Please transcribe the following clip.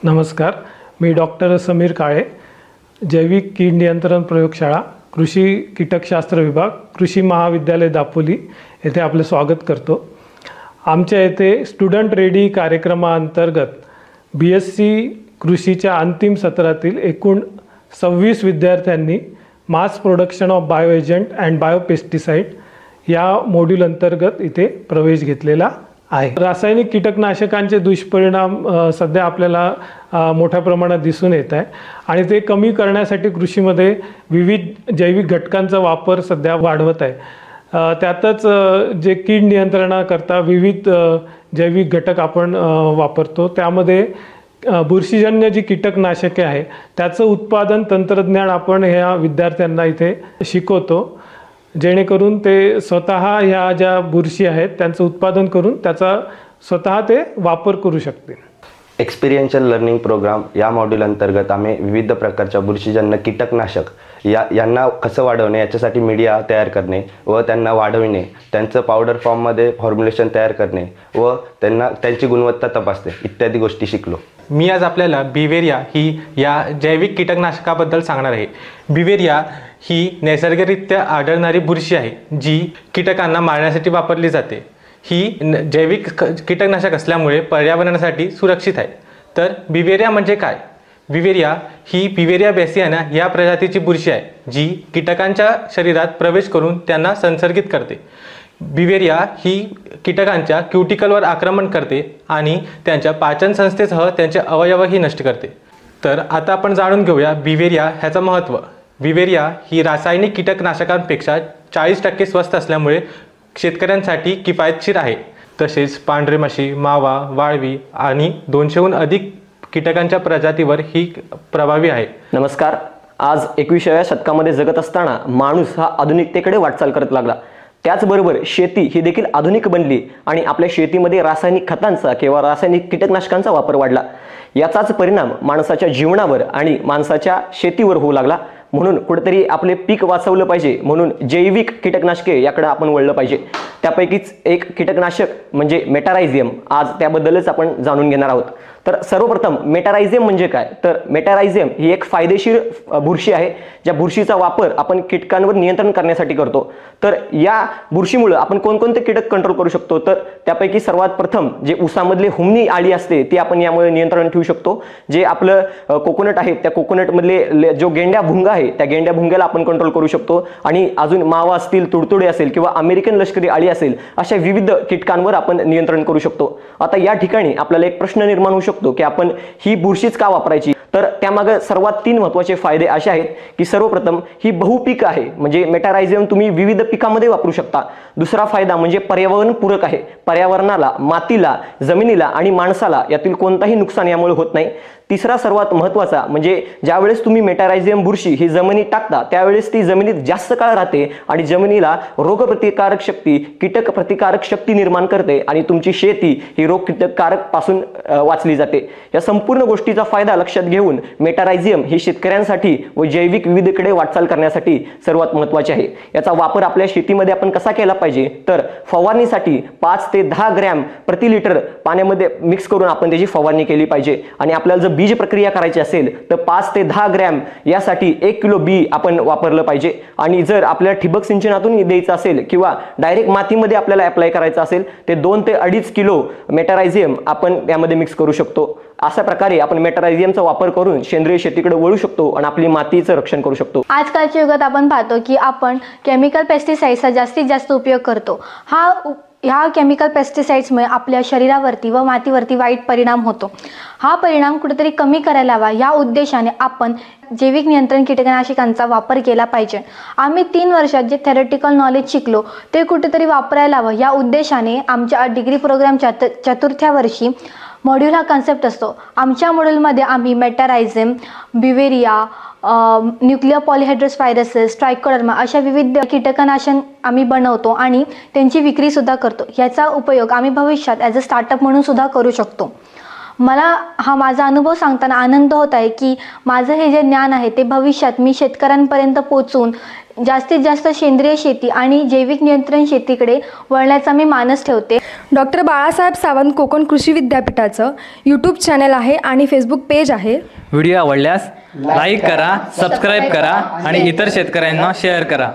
नमस्कार, मी डॉक्टर समीर काळे, जैविक कीड नियंत्रण प्रयोगशाळा, कृषी कीटकशास्त्र विभाग, कृषी महाविद्यालय दापोली येथे आपले स्वागत करतो। आमच्या येथे स्टुडंट रेडी कार्यक्रमाअंतर्गत BSc कृषीच्या अंतिम सत्रातील एकूण 26 विद्यार्थ्यांनी mass production of bio agent and biopesticide या मॉड्यूल अंतर्गत इथे प्रवेश घेतलेला आहे। रासायनिक कीटकनाशकांचे दुष्परिणाम सध्या आपल्याला मोठ्या प्रमाणात दिसून येत आहे आणि ते कमी करण्यासाठी कृषीमध्ये विविध जैविक घटकांचा वापर सध्या वाढवत आहे। त्यातच जे कीड नियंत्रणाकरता विविध जैविक घटक आपण वापरतो, त्यामध्ये बुरशीजन्य जी कीटकनाशके आहे त्याचं उत्पादन तंत्रज्ञान आपण ह्या विद्यार्थ्यांना इथे शिकवतो, जेणेकरून ते स्वतः ह्या ज्या बुरशी आहेत त्यांचं उत्पादन करून त्याचा स्वतः ते वापर करू शकतील। एक्सपिरियन्शियल लर्निंग प्रोग्राम या मॉड्यूल अंतर्गत आम्ही विविध प्रकारच्या बुरशीजन्य कीटकनाशक यांना कसं वाढवणे, याच्यासाठी मीडिया तयार करणे व त्यांना वाढविणे, त्यांचं पावडर फॉर्ममध्ये फॉर्म्युलेशन तयार करणे व त्यांची गुणवत्ता तपासणे इत्यादी गोष्टी शिकलो। मी आज आपल्याला बिवेरिया ही या जैविक कीटकनाशकाबद्दल सांगणार आहे। बिवेरिया ही नैसर्गिकरित्या आढळणारी बुरशी आहे जी कीटकांना मारण्यासाठी वापरली जाते। ही जैविक कीटकनाशक असल्यामुळे पर्यावरणासाठी सुरक्षित आहे। तर बिवेरिया म्हणजे काय? बिवेरिया ही बिवेरिया बेसियाना या प्रजातीची बुरशी आहे जी कीटकांच्या शरीरात प्रवेश करून त्यांना संसर्गित करते। बिवेरिया ही कीटकांच्या क्युटिकलवर आक्रमण करते आणि त्यांच्या पाचन संस्थेसह त्यांचे अवयवही नष्ट करते। तर आता आपण जाणून घेऊया बिवेरिया ह्याचं महत्त्व। बिवेरिया ही रासायनिक कीटकनाशकांपेक्षा 40% स्वस्त असल्यामुळे शेतकऱ्यांसाठी किफायतशीर आहे। तसेच पांढरी माशी, मावा, वाळवी आणि 200हून अधिक कीटकांच्या प्रजातीवर ही प्रभावी आहे। नमस्कार, आज 21व्या शतकामध्ये जगत असताना माणूस हा आधुनिकतेकडे वाटचाल करत लागला। त्याचबरोबर शेती ही देखील आधुनिक बनली आणि आपल्या शेतीमध्ये रासायनिक खतांचा किंवा रासायनिक कीटकनाशकांचा वापर वाढला। याचाच परिणाम माणसाच्या जीवनावर आणि माणसाच्या शेतीवर होऊ लागला। म्हणून कुठेतरी आपले पीक वाचवलं पाहिजे, म्हणून जैविक कीटकनाशके याकडे आपण वळलं पाहिजे। त्यापैकीच एक कीटकनाशक म्हणजे मेटारायझियम, आज त्याबद्दलच आपण जाणून घेणार आहोत। तर सर्वप्रथम मेटारायझियम म्हणजे काय? तर मेटारायझियम ही एक फायदेशीर बुरशी आहे, ज्या बुरशीचा वापर आपण कीटकांवर नियंत्रण करण्यासाठी करतो। तर या बुरशीमुळे आपण कोणकोणते कीटक कंट्रोल करू शकतो? तर त्यापैकी सर्वात प्रथम जे ऊसामधले हुमणी आळी असते ती आपण यामुळे नियंत्रण ठेवू शकतो। जे आपलं कोकोनट आहे त्या कोकोनटमधले जो गेंड्या भुंगा आहे त्या गेंड्या भुंग्याला आपण कंट्रोल करू शकतो। आणि अजून मावा असतील, तुडतुडे असेल किंवा अमेरिकन लष्करी आळी असेल, अशा विविध कीटकांवर आपण नियंत्रण करू शकतो। आता या ठिकाणी आपल्याला एक प्रश्न निर्माण होऊ शकतो की आपण ही बुरशीच का वापरायची? तर त्यामागे सर्वात 3 महत्त्वाचे फायदे असे आहेत की सर्वप्रथम ही बहुपीक आहे, म्हणजे मेटारायझियम तुम्ही विविध पिकामध्ये वापरू शकता। दुसरा फायदा म्हणजे पर्यावरण पूरक आहे, पर्यावरणाला, मातीला, जमिनीला आणि माणसाला यातील कोणताही नुकसान यामुळे होत नाही। तिसरा सर्वात महत्त्वाचा म्हणजे ज्यावेळेस तुम्ही मेटारायझियम बुरशी ही जमिनीत टाकता त्यावेळेस ती जमिनीत जास्त काळ राहते आणि जमिनीला रोगप्रतिकारक शक्ती, कीटक प्रतिकारक शक्ती निर्माण करते आणि तुमची शेती ही रोग कीटककारक पासून वाचली जाते। या संपूर्ण गोष्टीचा फायदा लक्षात घेऊन मेटारायझियम ही शेतकऱ्यांसाठी व जैविक विविधतेकडे वाटचाल करण्यासाठी सर्वात महत्त्वाचे आहे। याचा वापर आपल्या शेतीमध्ये आपण कसा केला पाहिजे? तर फवारणीसाठी 5 ते 10 ग्रॅम प्रति लिटर पाण्यामध्ये मिक्स करून आपण त्याची फवारणी केली पाहिजे। आणि आपल्याला जर बीज प्रक्रिया करायची असेल तर 5 ते 10 ग्रॅम यासाठी 1 किलो बी आपण वापरलं पाहिजे। आणि जर आपल्याला ठिबक सिंचनातून द्यायचं असेल किंवा डायरेक्ट मातीमध्ये आपल्याला अप्लाय करायचं असेल ते 2 ते 2.5 किलो मेटारायझियम आपण यामध्ये मिक्स करू शकतो। अशा प्रकारे आपण मेटारायझियमचा वापर करून सेंद्रिय शेतीकडे वळू शकतो आणि आपली मातीचं रक्षण करू शकतो। आजकालच्या युगात आपण पाहतो की आपण केमिकल पेस्टिसाइड्सचा जास्तीत जास्त उपयोग करतो। ह्या केमिकल पेस्टिसाइड्समुळे आपल्या शरीरावरती व मातीवरती वाईट परिणाम होतो। हा परिणाम कुठेतरी कमी करायला हवा, या उद्देशाने आपण जैविक नियंत्रण कीटकनाशकांचा वापर केला पाहिजे। आम्ही 3 वर्षात जे थेरटिकल नॉलेज शिकलो ते कुठेतरी वापरायला हवं, या उद्देशाने आमच्या डिग्री प्रोग्रामच्या 4थ्या वर्षी मॉड्यूल हा कन्सेप्ट असतो। आमच्या मॉड्यूलमध्ये आम्ही मेटारायझियम, बिवेरिया, न्यूक्लियर पॉलीहेड्रस व्हायरसेस, ट्रायकोडर्मा अशा विविध कीटकनाशक आम्ही बनवतो आणि त्यांची विक्री सुद्धा करतो। याचा उपयोग आम्ही भविष्यात ॲज अ स्टार्टअप म्हणून सुद्धा करू शकतो। मला हा माझा अनुभव सांगताना आनंद होत आहे की माझं हे जे ज्ञान आहे ते भविष्यात मी शेतकऱ्यांपर्यंत पोहोचून जास्तीत जास्त सेंद्रिय शेती आणि जैविक नियंत्रण शेतीकडे वळण्याचा मी मानस ठेवते. डॉक्टर बाळासाहेब सावंत कोकण कृषी विद्यापीठाचं यूट्यूब चॅनल आहे आणि फेसबुक पेज आहे. व्हिडिओ आवडल्यास लाईक करा, सबस्क्राईब करा आणि इतर शेतकऱ्यांना शेअर करा.